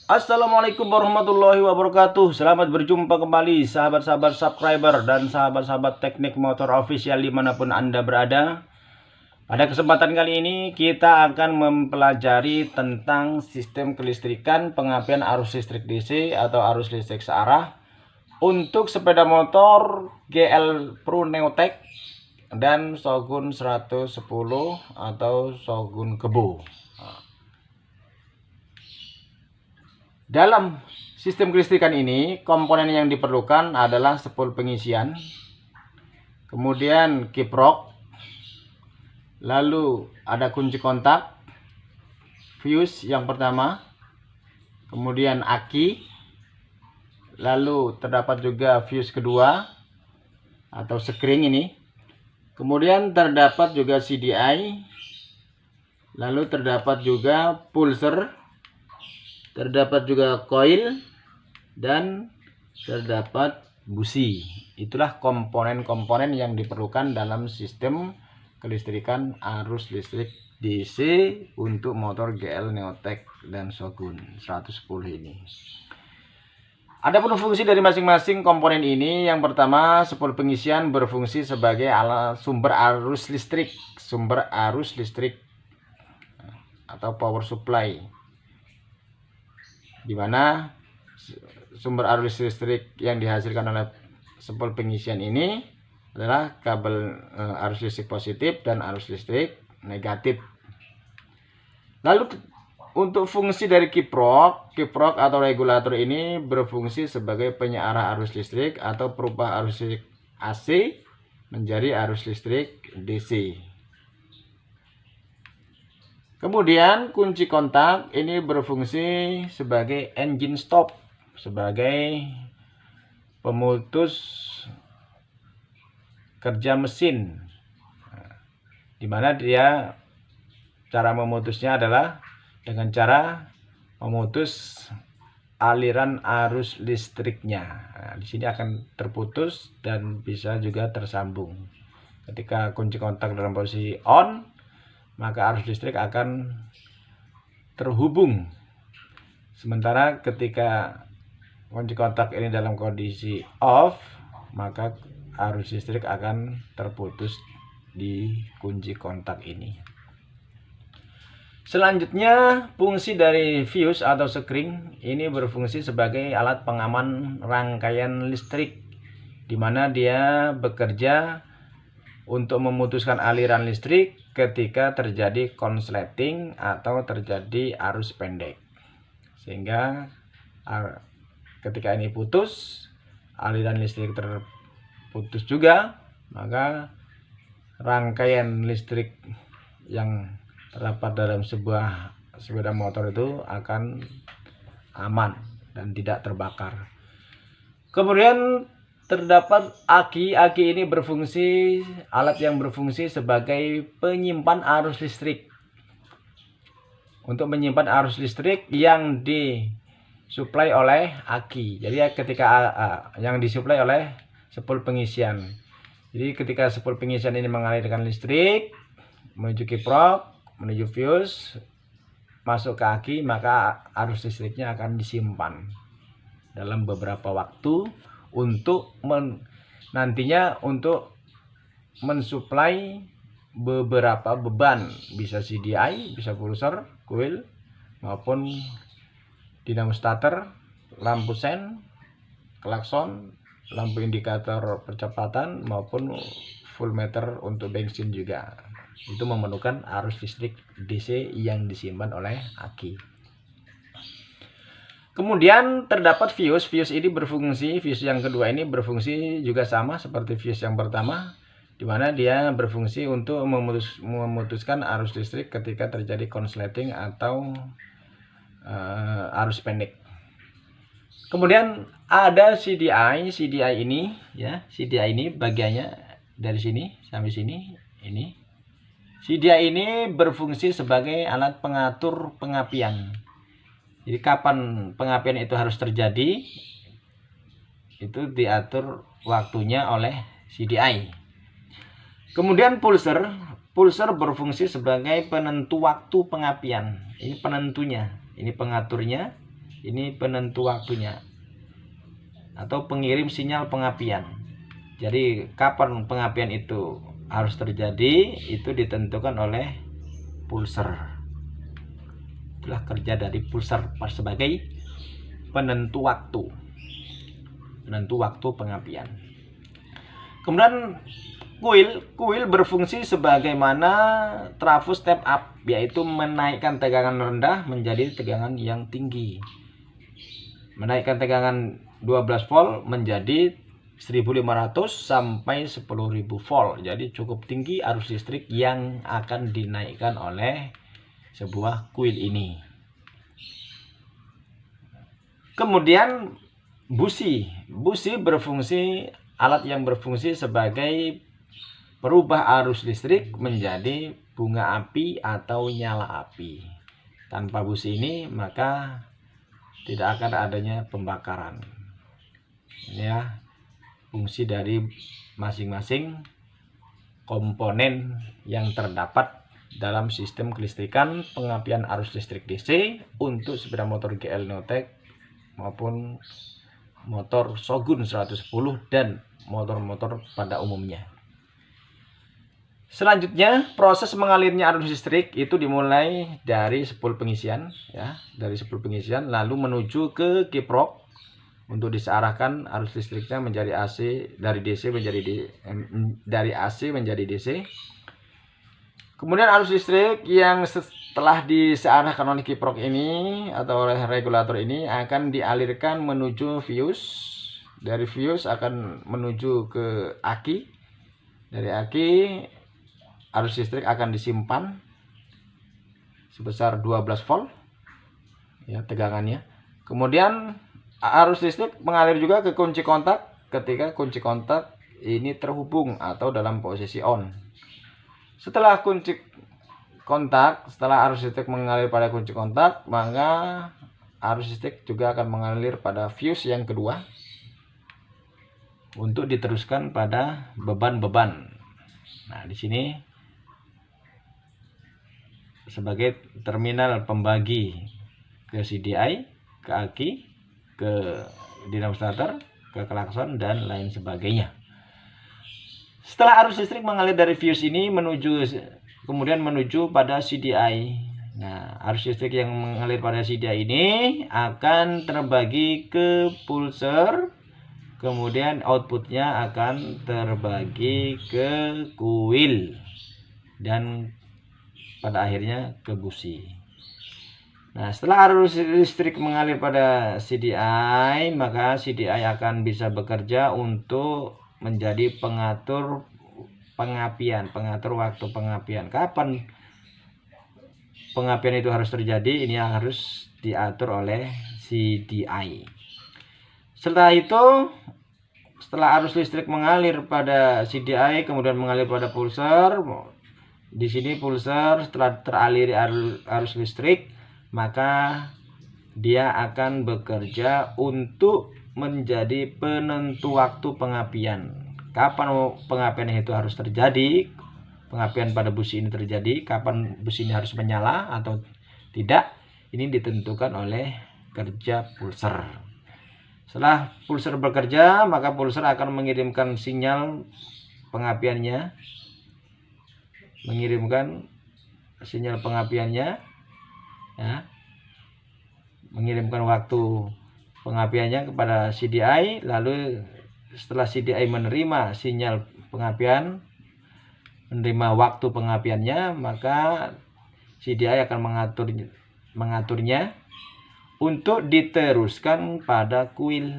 Assalamualaikum warahmatullahi wabarakatuh. Selamat berjumpa kembali sahabat-sahabat subscriber dan sahabat-sahabat teknik motor official dimanapun Anda berada. Pada kesempatan kali ini kita akan mempelajari tentang sistem kelistrikan pengapian arus listrik DC atau arus listrik searah untuk sepeda motor GL Pro Neotech dan Shogun 110 atau Shogun Kebo. Dalam sistem kelistrikan ini, komponen yang diperlukan adalah spool pengisian, kemudian kiprok, lalu ada kunci kontak, fuse yang pertama, kemudian aki, lalu terdapat juga fuse kedua atau sekring ini, kemudian terdapat juga CDI, lalu terdapat juga pulser, terdapat juga coil, dan terdapat busi. Itulah komponen-komponen yang diperlukan dalam sistem kelistrikan arus listrik DC untuk motor GL Neotech dan Shogun 110 ini. Adapun fungsi dari masing-masing komponen ini, yang pertama, spool pengisian berfungsi sebagai alat sumber arus listrik atau power supply, di mana sumber arus listrik yang dihasilkan oleh spool pengisian ini adalah kabel arus listrik positif dan arus listrik negatif. Lalu untuk fungsi dari kiprok atau regulator ini berfungsi sebagai penyearah arus listrik atau perubah arus listrik AC menjadi arus listrik DC. Kemudian kunci kontak ini berfungsi sebagai engine stop, sebagai pemutus kerja mesin, di mana dia cara memutusnya adalah dengan cara memutus aliran arus listriknya. Nah, di sini akan terputus dan bisa juga tersambung. Ketika kunci kontak dalam posisi on, maka arus listrik akan terhubung. Sementara ketika kunci kontak ini dalam kondisi off, maka arus listrik akan terputus di kunci kontak ini. Selanjutnya, fungsi dari fuse atau sekring ini berfungsi sebagai alat pengaman rangkaian listrik, di mana dia bekerja untuk memutuskan aliran listrik ketika terjadi konsleting atau terjadi arus pendek, sehingga ketika ini putus, aliran listrik terputus juga, maka rangkaian listrik yang terdapat dalam sebuah sepeda motor itu akan aman dan tidak terbakar. Kemudian terdapat aki ini berfungsi, alat yang berfungsi sebagai penyimpan arus listrik, untuk menyimpan arus listrik yang disuplai oleh aki. Jadi ketika yang disuplai oleh spool pengisian. Jadi ketika spool pengisian ini mengalirkan listrik menuju kiprok, menuju fuse, masuk ke aki, maka arus listriknya akan disimpan dalam beberapa waktu untuk nantinya untuk mensuplai beberapa beban, bisa CDI, bisa pulser, coil, maupun dinamo starter, lampu sen, klakson, lampu indikator percepatan, maupun full meter untuk bensin juga. Itu memerlukan arus listrik DC yang disimpan oleh aki. Kemudian terdapat fuse ini berfungsi, fuse yang kedua ini berfungsi juga sama seperti fuse yang pertama, di mana dia berfungsi untuk memutuskan arus listrik ketika terjadi konsleting atau arus pendek. Kemudian ada CDI ini ya, CDI ini bagiannya dari sini sampai sini ini. CDI ini berfungsi sebagai alat pengatur pengapian. Jadi kapan pengapian itu harus terjadi, itu diatur waktunya oleh CDI. Kemudian pulser berfungsi sebagai penentu waktu pengapian. Ini penentunya, ini pengaturnya, Ini penentu waktunya atau pengirim sinyal pengapian. Jadi kapan pengapian itu harus terjadi itu ditentukan oleh pulser. Itulah kerja dari pulser sebagai penentu waktu pengapian. Kemudian kuil berfungsi sebagaimana trafo step up, yaitu menaikkan tegangan rendah menjadi tegangan yang tinggi. Menaikkan tegangan 12 volt menjadi 1500 sampai 10.000 volt. Jadi cukup tinggi arus listrik yang akan dinaikkan oleh sebuah kuil ini. Kemudian busi berfungsi, alat yang berfungsi sebagai perubah arus listrik menjadi bunga api atau nyala api. Tanpa busi ini maka tidak akan adanya pembakaran. Ini ya fungsi dari masing-masing komponen yang terdapat dalam sistem kelistrikan pengapian arus listrik DC untuk sepeda motor GL Neotech maupun motor Shogun 110 dan motor-motor pada umumnya. Selanjutnya, proses mengalirnya arus listrik itu dimulai dari spool pengisian, ya, dari spool pengisian lalu menuju ke kiprok untuk disearahkan arus listriknya menjadi AC, dari AC menjadi DC. Kemudian arus listrik yang setelah disearahkan oleh kiprok ini atau oleh regulator ini akan dialirkan menuju fuse. Dari fuse akan menuju ke aki. Dari aki arus listrik akan disimpan sebesar 12 volt ya tegangannya. Kemudian arus listrik mengalir juga ke kunci kontak ketika kunci kontak ini terhubung atau dalam posisi on. Setelah arus listrik mengalir pada kunci kontak, maka arus listrik juga akan mengalir pada fuse yang kedua untuk diteruskan pada beban-beban. Nah, di sini sebagai terminal pembagi ke CDI, ke aki, ke dinamo starter, ke klakson dan lain sebagainya. Setelah arus listrik mengalir dari fuse ini kemudian menuju pada CDI. Nah, arus listrik yang mengalir pada CDI ini akan terbagi ke pulser, kemudian outputnya akan terbagi ke kuil dan pada akhirnya ke busi. Nah, setelah arus listrik mengalir pada CDI, maka CDI akan bisa bekerja untuk menjadi pengatur waktu pengapian. Kapan pengapian itu harus terjadi, ini harus diatur oleh CDI. Setelah itu, setelah arus listrik mengalir pada CDI kemudian mengalir pada pulser, di sini pulser setelah teraliri arus listrik, maka dia akan bekerja untuk menjadi penentu waktu pengapian. Kapan pengapian itu harus terjadi, pengapian pada busi ini terjadi, kapan busi ini harus menyala atau tidak, ini ditentukan oleh kerja pulser. Setelah pulser bekerja, maka pulser akan mengirimkan sinyal pengapiannya, ya, mengirimkan waktu pengapiannya kepada CDI. Lalu setelah CDI menerima sinyal pengapian, menerima waktu pengapiannya, maka CDI akan mengaturnya untuk diteruskan pada kuil.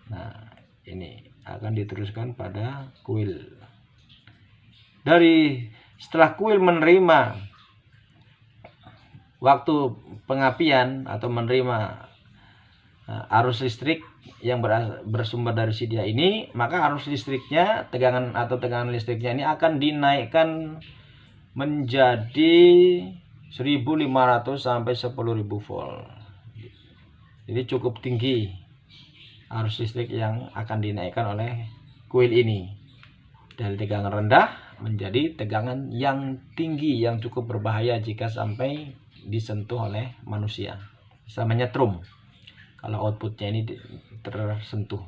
Nah, ini akan diteruskan pada kuil. Setelah kuil menerima waktu pengapian atau menerima arus listrik yang bersumber dari CDI ini, maka arus listriknya, tegangan listriknya ini akan dinaikkan menjadi 1500 sampai 10.000 volt. Jadi cukup tinggi arus listrik yang akan dinaikkan oleh kuil ini, dari tegangan rendah menjadi tegangan yang tinggi yang cukup berbahaya jika sampai disentuh oleh manusia, bisa menyetrum. kalau outputnya ini tersentuh.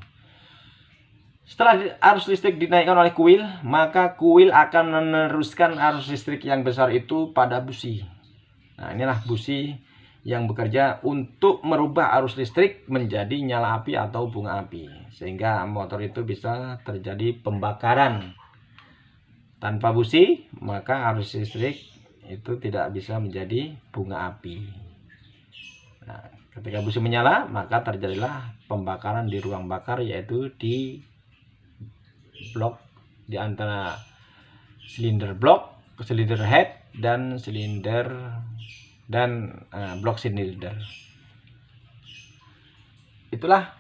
Setelah arus listrik dinaikkan oleh kuil, maka kuil akan meneruskan arus listrik yang besar itu pada busi. Nah, inilah busi yang bekerja untuk merubah arus listrik menjadi nyala api atau bunga api, sehingga motor itu bisa terjadi pembakaran. Tanpa busi, maka arus listrik itu tidak bisa menjadi bunga api. Nah, ketika busi menyala, maka terjadilah pembakaran di ruang bakar, yaitu di blok di antara silinder blok, silinder head, dan silinder dan blok silinder. Itulah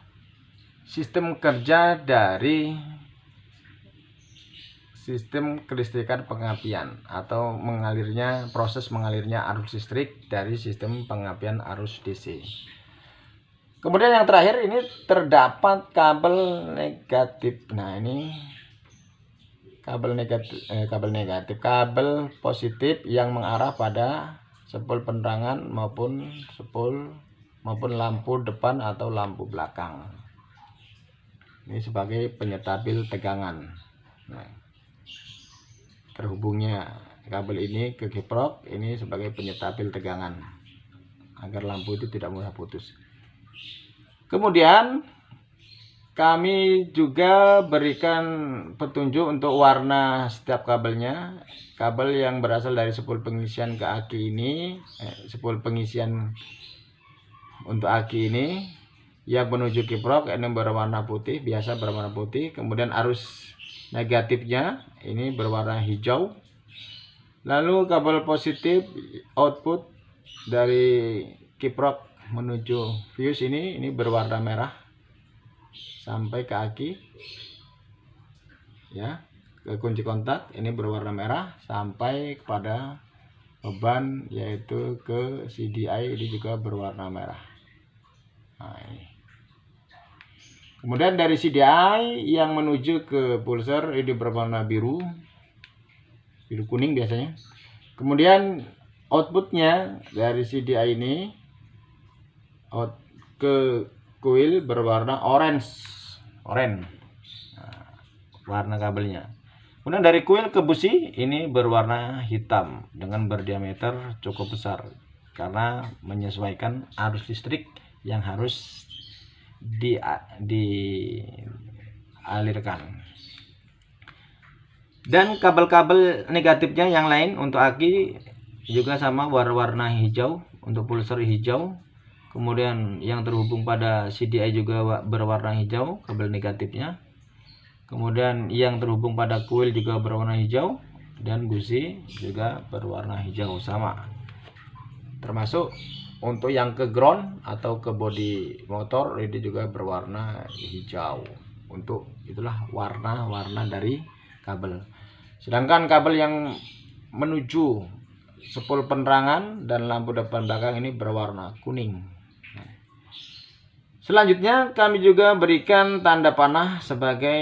sistem kerja dari sistem kelistrikan pengapian atau proses mengalirnya arus listrik dari sistem pengapian arus DC. Kemudian yang terakhir ini terdapat kabel negatif. Nah, ini kabel negatif, kabel positif yang mengarah pada spol penerangan maupun lampu depan atau lampu belakang. Ini sebagai penyetabil tegangan. Nah, terhubungnya kabel ini ke kiprok ini sebagai penyetabil tegangan agar lampu itu tidak mudah putus. Kemudian kami juga berikan petunjuk untuk warna setiap kabelnya. Kabel yang berasal dari spol pengisian ke aki ini, spol pengisian untuk aki ini yang menuju kiprok ini berwarna putih, biasa berwarna putih. Kemudian arus negatifnya ini berwarna hijau. Lalu kabel positif output dari kiprok menuju fuse ini berwarna merah sampai ke aki, ya, ke kunci kontak ini berwarna merah sampai kepada beban yaitu ke CDI ini juga berwarna merah. Nah, ini. Kemudian dari CDI yang menuju ke pulser ini berwarna biru kuning biasanya. Kemudian outputnya dari CDI ini ke kuil berwarna orange. Nah, warna kabelnya. Kemudian dari kuil ke busi ini berwarna hitam dengan berdiameter cukup besar karena menyesuaikan arus listrik yang harus dialirkan. Dan kabel-kabel negatifnya yang lain untuk aki juga sama warna hijau, untuk pulser hijau. Kemudian yang terhubung pada CDI juga berwarna hijau kabel negatifnya. Kemudian yang terhubung pada kuil juga berwarna hijau dan busi juga berwarna hijau sama. Termasuk untuk yang ke ground atau ke bodi motor ini juga berwarna hijau. Untuk itulah warna-warna dari kabel. Sedangkan kabel yang menuju spol penerangan dan lampu depan belakang ini berwarna kuning. Selanjutnya kami juga berikan tanda panah sebagai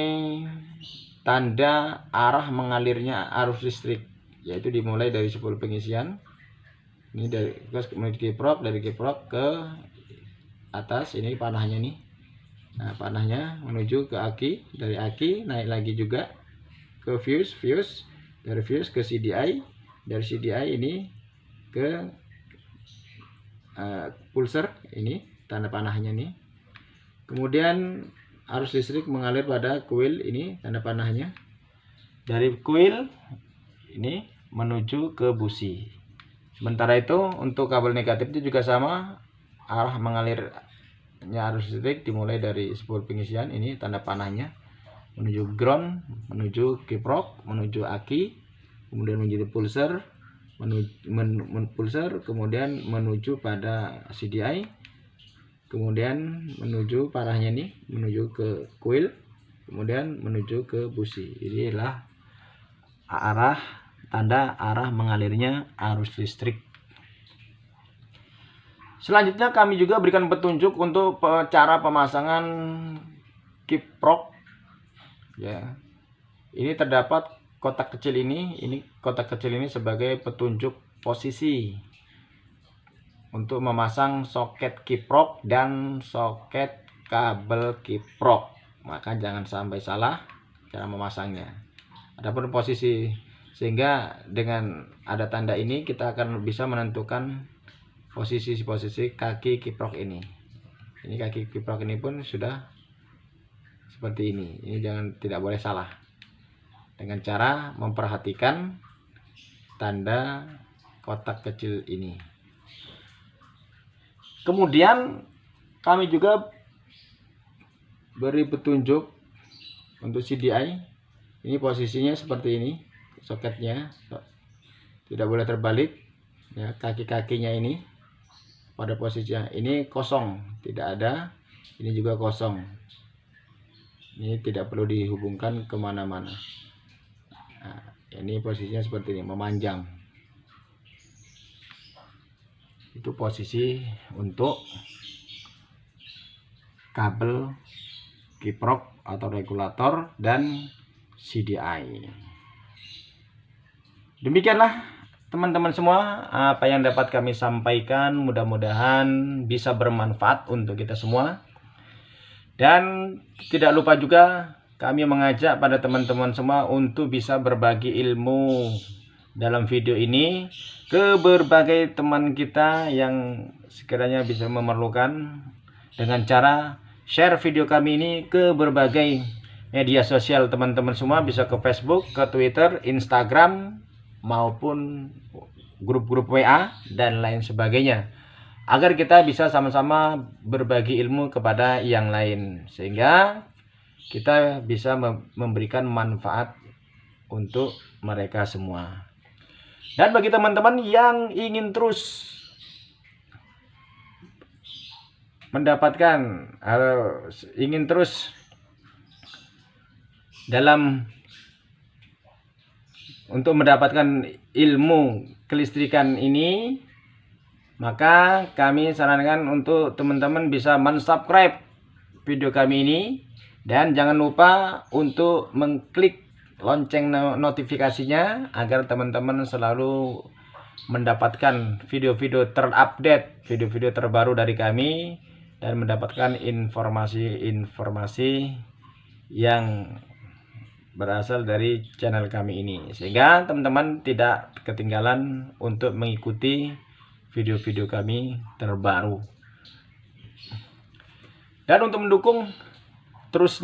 tanda arah mengalirnya arus listrik, yaitu dimulai dari spol pengisian ini dari kiprok, dari kiprok ke atas ini panahnya nih. Nah, panahnya menuju ke aki, dari aki naik lagi juga ke fuse, dari fuse ke CDI, dari CDI ini ke pulser ini tanda panahnya nih. Kemudian arus listrik mengalir pada kuil ini tanda panahnya. Dari kuil ini menuju ke busi. Sementara itu untuk kabel negatif itu juga sama, arah mengalirnya arus listrik dimulai dari spol pengisian ini tanda panahnya menuju ground, menuju kiprok, menuju aki, kemudian menuju pulser, pulser, kemudian menuju pada CDI, kemudian menuju panahnya nih menuju ke kuil, kemudian menuju ke busi. Inilah tanda arah mengalirnya arus listrik. Selanjutnya kami juga berikan petunjuk untuk cara pemasangan kiprok, ya. Ini terdapat kotak kecil ini kotak kecil ini sebagai petunjuk posisi untuk memasang soket kiprok dan soket kabel kiprok. Maka jangan sampai salah cara memasangnya. Adapun posisi, sehingga dengan ada tanda ini kita akan bisa menentukan posisi kaki kiprok ini. Ini kaki kiprok ini pun sudah seperti ini. Ini tidak boleh salah. Dengan cara memperhatikan tanda kotak kecil ini. Kemudian kami juga beri petunjuk untuk CDI. Ini posisinya seperti ini, soketnya tidak boleh terbalik ya. Kaki-kakinya ini pada posisinya ini kosong, tidak ada. Ini juga kosong. Ini tidak perlu dihubungkan kemana-mana. Nah, ini posisinya seperti ini, memanjang. Itu posisi untuk kabel kiprok atau regulator dan CDI. Demikianlah teman-teman semua apa yang dapat kami sampaikan, mudah-mudahan bisa bermanfaat untuk kita semua. Dan tidak lupa juga kami mengajak pada teman-teman semua untuk bisa berbagi ilmu dalam video ini ke berbagai teman kita yang sekiranya bisa memerlukan, dengan cara share video kami ini ke berbagai media sosial teman-teman semua, bisa ke Facebook, ke Twitter, Instagram, maupun grup-grup WA dan lain sebagainya, agar kita bisa sama-sama berbagi ilmu kepada yang lain, sehingga kita bisa memberikan manfaat untuk mereka semua. Dan bagi teman-teman yang ingin terus mendapatkan ingin terus untuk mendapatkan ilmu kelistrikan ini, maka kami sarankan untuk teman-teman bisa mensubscribe video kami ini, dan jangan lupa untuk mengklik lonceng notifikasinya agar teman-teman selalu mendapatkan video-video terupdate, video-video terbaru dari kami, dan mendapatkan informasi-informasi yang berasal dari channel kami ini, sehingga teman-teman tidak ketinggalan untuk mengikuti video-video kami terbaru. Dan untuk mendukung terus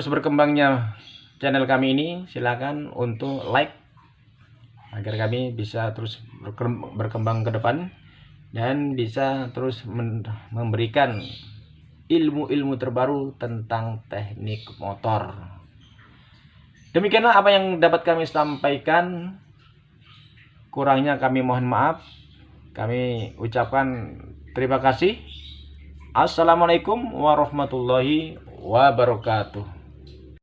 berkembangnya channel kami ini, silakan untuk like agar kami bisa terus berkembang ke depan dan bisa terus memberikan ilmu-ilmu terbaru tentang teknik motor. Demikianlah apa yang dapat kami sampaikan. Kurangnya kami mohon maaf. Kami ucapkan terima kasih. Assalamualaikum warahmatullahi wabarakatuh.